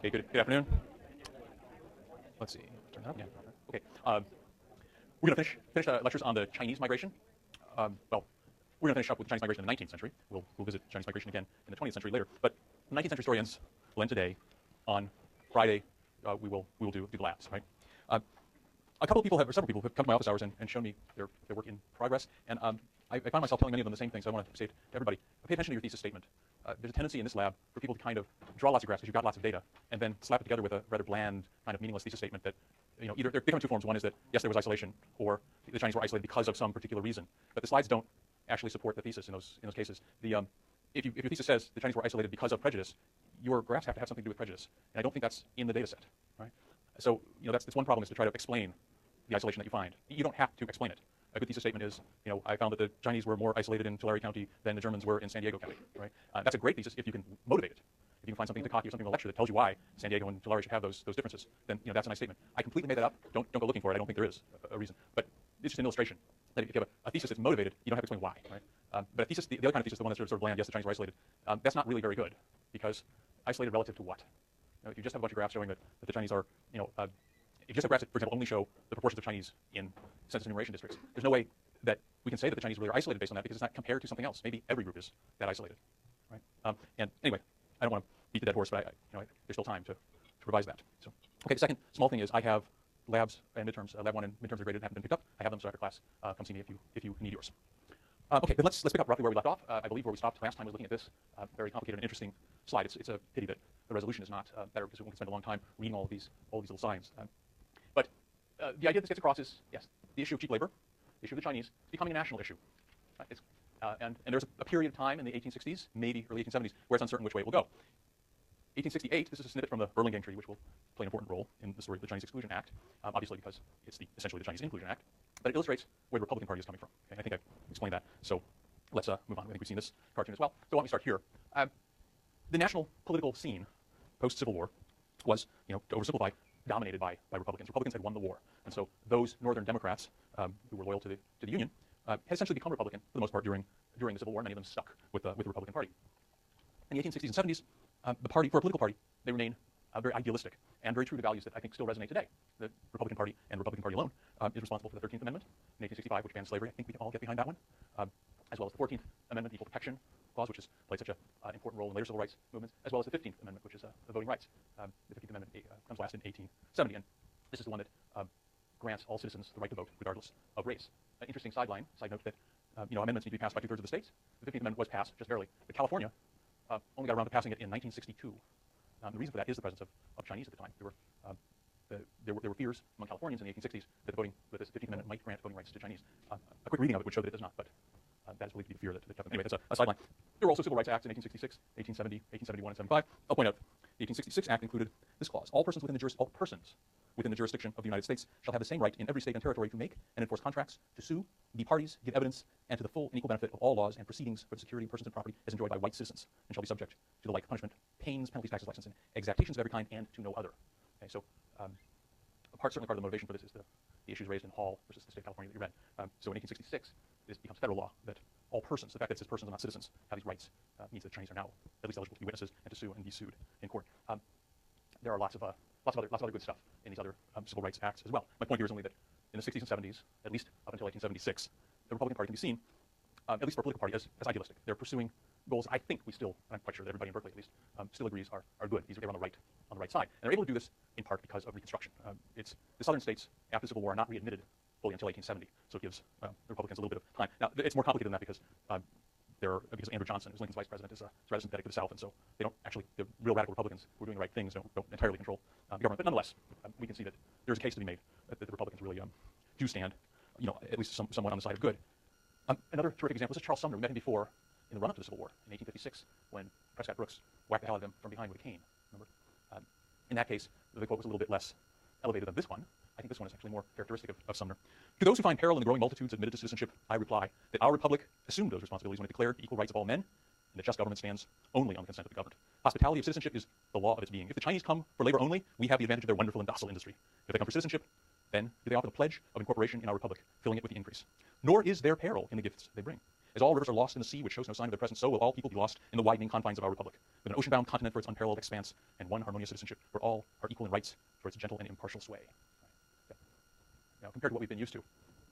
Okay, good afternoon. Let's see. Turn that up. Yeah. Okay. We're going to finish lectures on the Chinese migration. Well, we're going to finish up with Chinese migration in the 19th century. We'll visit Chinese migration again in the 20th century later. But 19th century historians will end today. On Friday, we will do the labs, right? Several people have come to my office hours and shown me their work in progress, and I find myself telling many of them the same thing. So I want to say to everybody, pay attention to your thesis statement. There's a tendency in this lab for people to kind of draw lots of graphs because you've got lots of data, and then slap it together with a rather bland, kind of meaningless thesis statement that, either there come in two forms. One is that yes, there was isolation, or the Chinese were isolated because of some particular reason. But the slides don't actually support the thesis in those cases. If your thesis says the Chinese were isolated because of prejudice, your graphs have to have something to do with prejudice, and I don't think that's in the data set, right? So that's one problem, is to try to explain the isolation that you find. You don't have to explain it. A good thesis statement is, I found that the Chinese were more isolated in Tulare County than the Germans were in San Diego County, right? That's a great thesis if you can motivate it. If you can find something to copy or something in a lecture that tells you why San Diego and Tulare should have those differences, then that's a nice statement. I completely made that up. Don't go looking for it. I don't think there is a reason. But it's just an illustration that if you have a thesis that's motivated, you don't have to explain why, right? But a thesis, the other kind of thesis, the one that's sort of bland, yes, the Chinese were isolated, that's not really very good, because isolated relative to what? If you just have a bunch of graphs showing that the Chinese are, if you just have graphs that, for example, only show the proportions of Chinese in census enumeration districts, there's no way that we can say that the Chinese really are isolated based on that, because it's not compared to something else. Maybe every group is that isolated, right? And anyway, I don't want to beat the dead horse, but there's still time to revise that. So, okay, the second small thing is I have labs and midterms. Lab 1 and midterms are graded and haven't been picked up. I have them, so after class, come see me if you need yours. Okay, then let's pick up roughly where we left off. I believe where we stopped last time was looking at this very complicated and interesting slide. It's a pity that the resolution is not better, because we can spend a long time reading all these little signs. But the idea this gets across is, yes, the issue of cheap labor, the issue of the Chinese, is becoming a national issue. And there's a period of time in the 1860s, maybe early 1870s, where it's uncertain which way it will go. 1868, this is a snippet from the Burlingame Treaty, which will play an important role in the story of the Chinese Exclusion Act, obviously because it's essentially the Chinese Inclusion Act, but it illustrates where the Republican Party is coming from. Okay? I think I've explained that, so let's move on. I think we've seen this cartoon as well. So why don't we start here? The national political scene post-Civil War was, to oversimplify, dominated by Republicans. Republicans had won the war, and so those Northern Democrats who were loyal to the Union had essentially become Republican for the most part during the Civil War. Many of them stuck with the Republican Party. In the 1860s and 70s, the party, for a political party, they remain very idealistic and very true to values that I think still resonate today. The Republican Party, and the Republican Party alone, is responsible for the 13th Amendment in 1865, which banned slavery. I think we can all get behind that one, as well as the 14th Amendment, the Equal Protection Clause, which has played such an important role in later civil rights movements, as well as the 15th Amendment, which is the voting rights. The 15th Amendment comes last in 1870, and this is the one that grants all citizens the right to vote regardless of race. An interesting side note that amendments need to be passed by 2/3 of the states. The 15th Amendment was passed just barely, but California only got around to passing it in 1962. The reason for that is the presence of Chinese at the time. There were fears among Californians in the 1860s that this 15th Amendment might grant voting rights to Chinese. A quick reading of it would show that it does not, but that is believed to be the fear that kept them. Anyway, that's a sideline. There were also civil rights acts in 1866, 1870, 1871, and 75. I'll point out the 1866 Act included this clause: all persons within the jurisdiction of the United States shall have the same right in every state and territory to make and enforce contracts, to sue, be parties, give evidence, and to the full and equal benefit of all laws and proceedings for the security of persons and property as enjoyed by white citizens, and shall be subject to the like punishment, pains, penalties, taxes, license, and exactions of every kind, and to no other. Okay, so certainly part of the motivation for this is the issues raised in Hall versus the state of California that you read. So in 1866, this becomes federal law that all persons, the fact that it says persons and not citizens, have these rights means that Chinese are now at least eligible to be witnesses and to sue and be sued in court. There are lots of other good stuff in these other civil rights acts as well. My point here is only that in the 60s and 70s, at least up until 1876, the Republican Party can be seen, at least for a political party, as idealistic. They're pursuing goals I think we still, and I'm quite sure that everybody in Berkeley at least, still agrees are good. They're on the right side. And they're able to do this in part because of Reconstruction. It's the southern states after the Civil War are not readmitted fully until 1870, so it gives the Republicans a little bit of time. Now, it's more complicated than that because because Andrew Johnson, who's Lincoln's vice president, is rather sympathetic to the South, and so they don't actually, the real radical Republicans who are doing the right things don't entirely control the government. But nonetheless, we can see that there's a case to be made that the Republicans really do stand, at least somewhat on the side of good. Another terrific example is Charles Sumner. We met him before in the run-up to the Civil War in 1856 when Prescott Brooks whacked the hell out of him from behind with a cane. Remember? In that case, the quote was a little bit less elevated than this one. I think this one is actually more characteristic of Sumner. To those who find peril in the growing multitudes admitted to citizenship, I reply that our republic assumed those responsibilities when it declared the equal rights of all men, and that just government stands only on the consent of the governed. Hospitality of citizenship is the law of its being. If the Chinese come for labor only, we have the advantage of their wonderful and docile industry. If they come for citizenship, then do they offer the pledge of incorporation in our republic, filling it with the increase. Nor is there peril in the gifts they bring. As all rivers are lost in the sea, which shows no sign of their presence, so will all people be lost in the widening confines of our republic, with an ocean-bound continent for its unparalleled expanse, and one harmonious citizenship where all are equal in rights for its gentle and impartial sway. Okay. Now, compared to what we've been used to,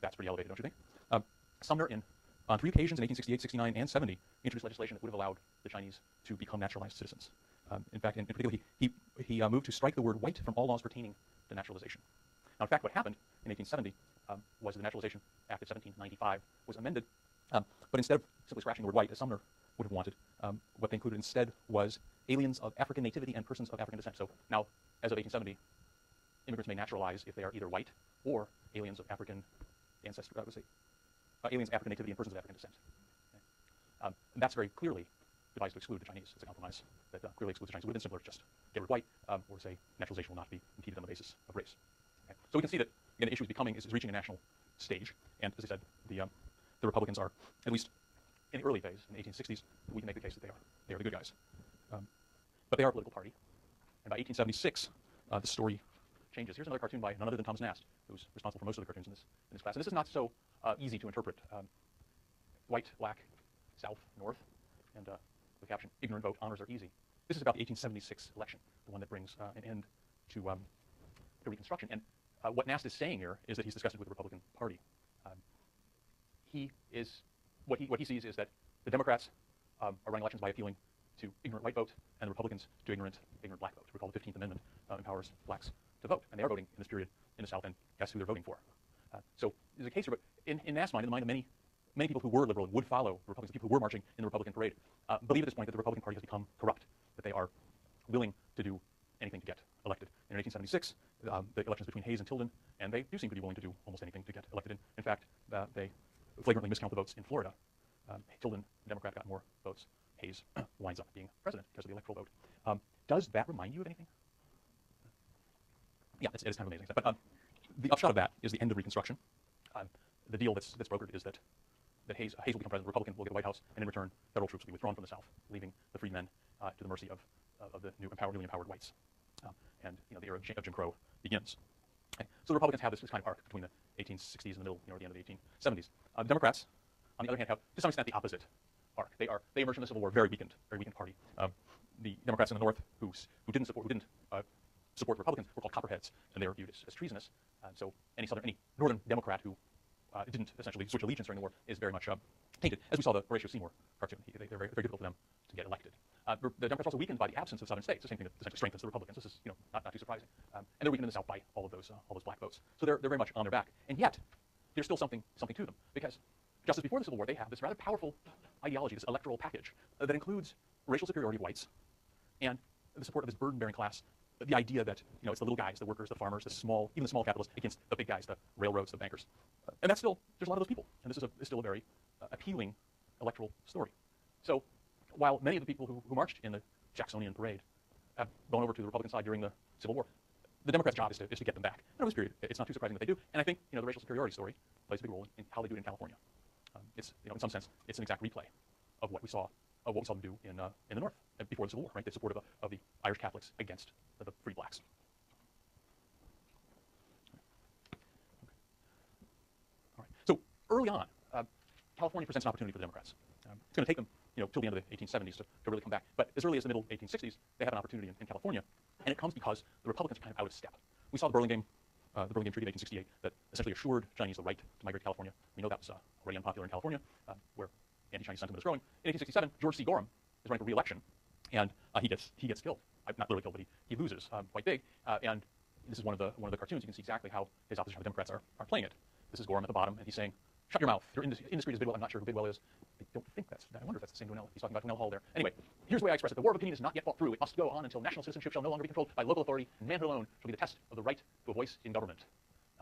that's pretty elevated, don't you think? Sumner, on 3 occasions in 1868, 69, and 70, introduced legislation that would have allowed the Chinese to become naturalized citizens. In fact, in particular, he moved to strike the word white from all laws pertaining to naturalization. Now, in fact, what happened in 1870 was the Naturalization Act of 1795 was amended, but instead of simply scratching the word white, as Sumner would have wanted, what they included instead was aliens of African nativity and persons of African descent. So now, as of 1870, immigrants may naturalize if they are either white or aliens of African ancestry. Aliens of African nativity and persons of African descent. Okay. And that's very clearly devised to exclude the Chinese. It's a compromise that clearly excludes the Chinese. It would have been simpler to just get rid of white, or say naturalization will not be impeded on the basis of race. Okay. So we can see that again, the issue is reaching a national stage, and as I said, the Republicans are, at least in the early phase, in the 1860s, we can make the case that they are the good guys. But they are a political party, and by 1876, the story changes. Here's another cartoon by none other than Thomas Nast, who's responsible for most of the cartoons in this class. And this is not so easy to interpret. White, black, south, north, and the caption, ignorant vote, honors are easy. This is about the 1876 election, the one that brings an end to Reconstruction. And what Nast is saying here is that he's disgusted with the Republican Party. What he sees is that the Democrats are running elections by appealing to ignorant white vote, and the Republicans to ignorant black vote. Recall the 15th Amendment empowers blacks to vote, and they are voting in this period in the South, and guess who they're voting for? So there's a case here, but in Nast's mind, in the mind of many people who were liberal and would follow the Republicans, people who were marching in the Republican parade, believe at this point that the Republican Party has become corrupt, that they are willing to do anything to get elected. And in 1876, the elections between Hayes and Tilden, and they do seem to be willing to do almost anything to get elected. In fact, they flagrantly miscount the votes in Florida. Tilden, the Democrat, got more votes. Hayes winds up being president because of the electoral vote. Does that remind you of anything? Yeah, it is kind of amazing. But the upshot of that is the end of Reconstruction. The deal that's brokered is that Hayes will become president, the Republican will get the White House, and in return, federal troops will be withdrawn from the South, leaving the freedmen to the mercy of the newly empowered whites. And the era of Jim Crow begins. Okay. So the Republicans have this kind of arc between the 1860s and the middle, or the end of the 1870s. The Democrats, on the other hand, have to some extent the opposite arc. They emerged from the Civil War very weakened party. The Democrats in the North who didn't support the Republicans were called Copperheads, and they were viewed as treasonous. So any Northern Democrat who didn't essentially switch allegiance during the war is very much tainted, as we saw the Horatio Seymour cartoon. They're very difficult for them to get elected. The Democrats are also weakened by the absence of Southern states, the same thing that essentially strengthens the Republicans. This is not too surprising. And they're weakened in the South by all those black votes. So they're very much on their back. And yet, there's still something to them, because just as before the Civil War, they have this rather powerful ideology, this electoral package that includes racial superiority of whites and the support of this burden-bearing class. The idea that it's the little guys, the workers, the farmers, even the small capitalists against the big guys, the railroads, the bankers, and there's a lot of those people, and this is still a very appealing electoral story. So while many of the people who marched in the Jacksonian parade have gone over to the Republican side during the Civil War, the Democrats' job is to get them back. And over this period, it's not too surprising that they do. And I think the racial superiority story plays a big role in how they do it in California. It's in some sense, it's an exact replay of what we saw them do in the North before the Civil War, right? They supported of the Irish Catholics against the free blacks. All right. So early on, California presents an opportunity for the Democrats. It's going to take them till the end of the 1870s to really come back. But as early as the middle 1860s, they have an opportunity in California, and it comes because the Republicans are kind of out of step. We saw the Burlingame Treaty of 1868 that essentially assured Chinese the right to migrate to California. We know that was already unpopular in California, where anti-Chinese sentiment is growing. In 1867, George C. Gorham is running for re-election, and he gets killed. Not literally killed, but he loses quite big. And this is one of the cartoons. You can see exactly how his opposition, how the Democrats are playing it. This is Gorham at the bottom, and he's saying, "Shut your mouth. You're indiscreet as Bidwell. I'm not sure who Bidwell is. I don't think I wonder if that's the same Dwinell. He's talking about Dwinell Hall there. Anyway, here's the way I express it. The war of opinion is not yet fought through. It must go on until national citizenship shall no longer be controlled by local authority, and manhood alone shall be the test of the right to a voice in government."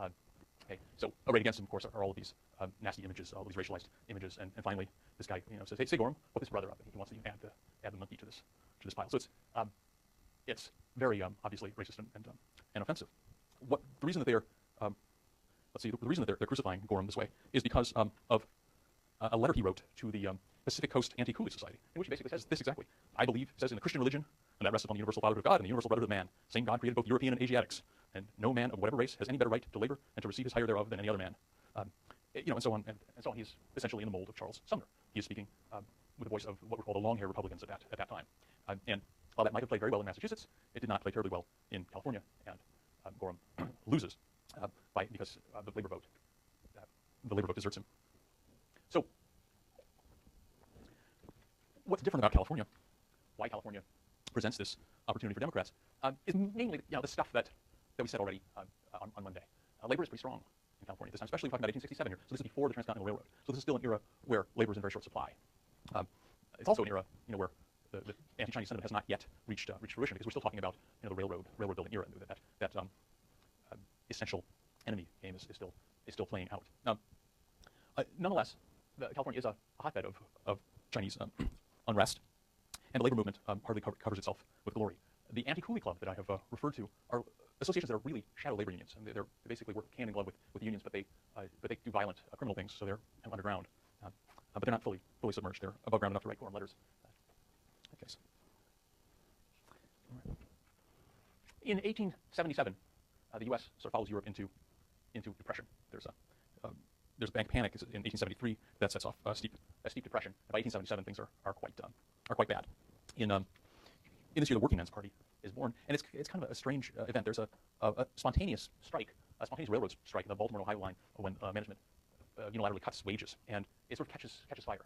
Okay, so arrayed against him, of course, are all of these nasty images, all of these racialized images, and finally, this guy, says, "Hey, Gorham, put this brother up." And he wants to add the monkey to this pile. So it's very obviously racist and offensive. The reason that they're the reason that they're crucifying Gorham this way is because of a letter he wrote to the Pacific Coast Anti-Coolidge Society, in which he basically says this exactly: "I believe," says, "in the Christian religion, and that rests upon the universal fatherhood of God and the universal brotherhood of man. Same God created both European and Asiatics, and no man of whatever race has any better right to labor and to receive his hire thereof than any other man." And so on. And so on. He's essentially in the mold of Charles Sumner. he is speaking with the voice of what were called the long-haired Republicans at that time. And while that might have played very well in Massachusetts, it did not play terribly well in California, and Gorham loses because the labor vote deserts him. So what's different about California, why California presents this opportunity for Democrats, is mainly the stuff that we said already on Monday. Labor is pretty strong in California this time, especially we're talking about 1867 here. So this is before the Transcontinental Railroad. So this is still an era where labor is in very short supply. It's also an era where the anti-Chinese sentiment has not yet reached fruition, because we're still talking about the railroad building era. That essential enemy game is still playing out. Nonetheless, California is a hotbed of Chinese unrest, and the labor movement hardly covers itself with glory. The anti-Coolie Club that I have referred to are associations that are really shadow labor unions, and they basically work hand in glove with the unions, but they do violent criminal things, so they're underground. But they're not fully submerged. They're above ground enough to write Gorham letters. Okay. In 1877, the U.S. sort of follows Europe into depression. There's a bank panic in 1873 that sets off a steep depression. By 1877, things are quite bad. In this year, the Working Men's Party is born, and it's kind of a strange event. There's a spontaneous strike, a spontaneous railroad strike at the Baltimore Ohio line when management unilaterally cuts wages, and it sort of catches fire.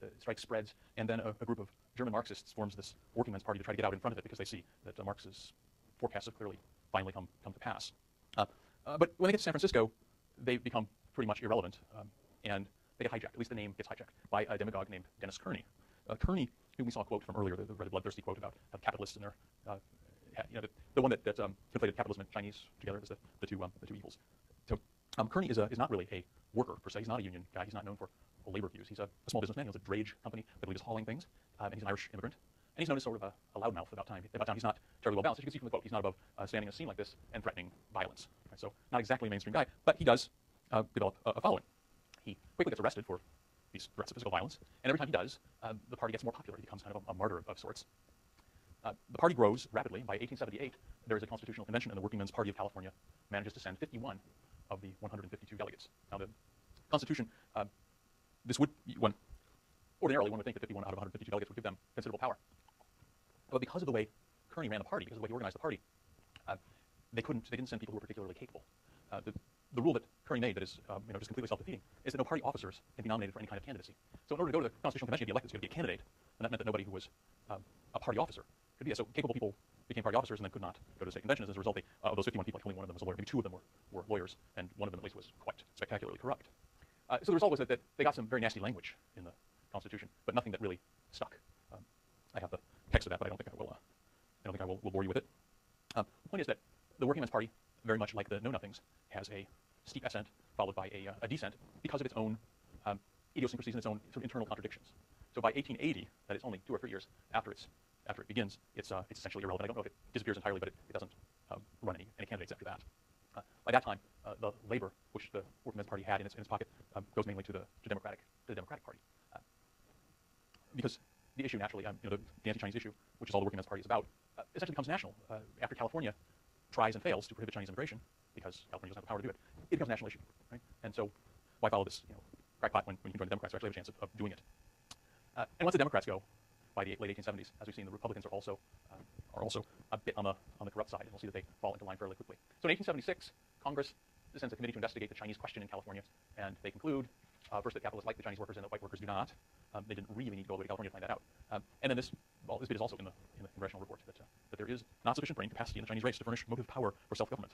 The strike spreads, and then a group of German Marxists forms this Working Men's Party to try to get out in front of it, because they see that Marx's forecasts have finally come to pass. But when they get to San Francisco, they become pretty much irrelevant, and they get hijacked. At least the name gets hijacked by a demagogue named Dennis Kearney. Kearney, whom we saw a quote from earlier, the rather bloodthirsty quote about capitalists and their, the one that conflated capitalism and Chinese together as the two evils. So Kearney is not really a worker per se. He's not a union guy. He's not known for labor views. He's a small businessman. He owns a drayage company that believes hauling things, and he's an Irish immigrant. And he's known as sort of a loudmouth about time. He's not terribly well balanced. As you can see from the quote, he's not above standing in a scene like this and threatening violence. Right? So not exactly a mainstream guy, but he does develop a following. He quickly gets arrested for these threats of physical violence, and every time he does, the party gets more popular. He becomes kind of a martyr of sorts. The party grows rapidly. By 1878, there is a constitutional convention, and the Working Men's Party of California manages to send 51 of the 152 delegates. Now, the Constitution, ordinarily one would think that 51 out of 152 delegates would give them considerable power. But because of the way Kearney ran the party, because of the way he organized the party, they didn't send people who were particularly capable. The rule that Kearney made that is just completely self-defeating is that no party officers can be nominated for any kind of candidacy. So in order to go to the Constitutional Convention to be elected, you had to be a candidate, and that meant that nobody who was a party officer could be. So capable people became party officers and then could not go to the state convention. As a result, of those 51 people, like only one of them was a lawyer. Maybe two of them were lawyers, and one of them at least was quite spectacularly corrupt. So the result was that they got some very nasty language in the Constitution, but nothing that really stuck. I have the text of that, but I don't think I will bore you with it. The point is that the Working Men's Party, very much like the Know Nothings, has a steep ascent followed by a descent because of its own idiosyncrasies and its own sort of internal contradictions. So by 1880, that is only 2 or 3 years after it begins, it's essentially irrelevant. I don't know if it disappears entirely, but it doesn't run any candidates after that. By that time, the labor which the Working Men's Party had in its pocket goes mainly to the Democratic Party, because the issue naturally, the anti-Chinese issue, which is all the Working Men's Party is about, essentially becomes national after California tries and fails to prohibit Chinese immigration, because California doesn't have the power to do it. It becomes a national issue, right? And so why follow this crackpot when you can join the Democrats who actually have a chance of doing it? And once the Democrats go, by the late 1870s, as we've seen, the Republicans are also a bit on the corrupt side, and we'll see that they fall into line fairly quickly. So in 1876, Congress sends a committee to investigate the Chinese question in California, and they conclude first that capitalists like the Chinese workers and that white workers do not. They didn't really need to go all the way to California to find that out. And then this bit is also in the congressional report that there is not sufficient brain capacity in the Chinese race to furnish motive power for self-government.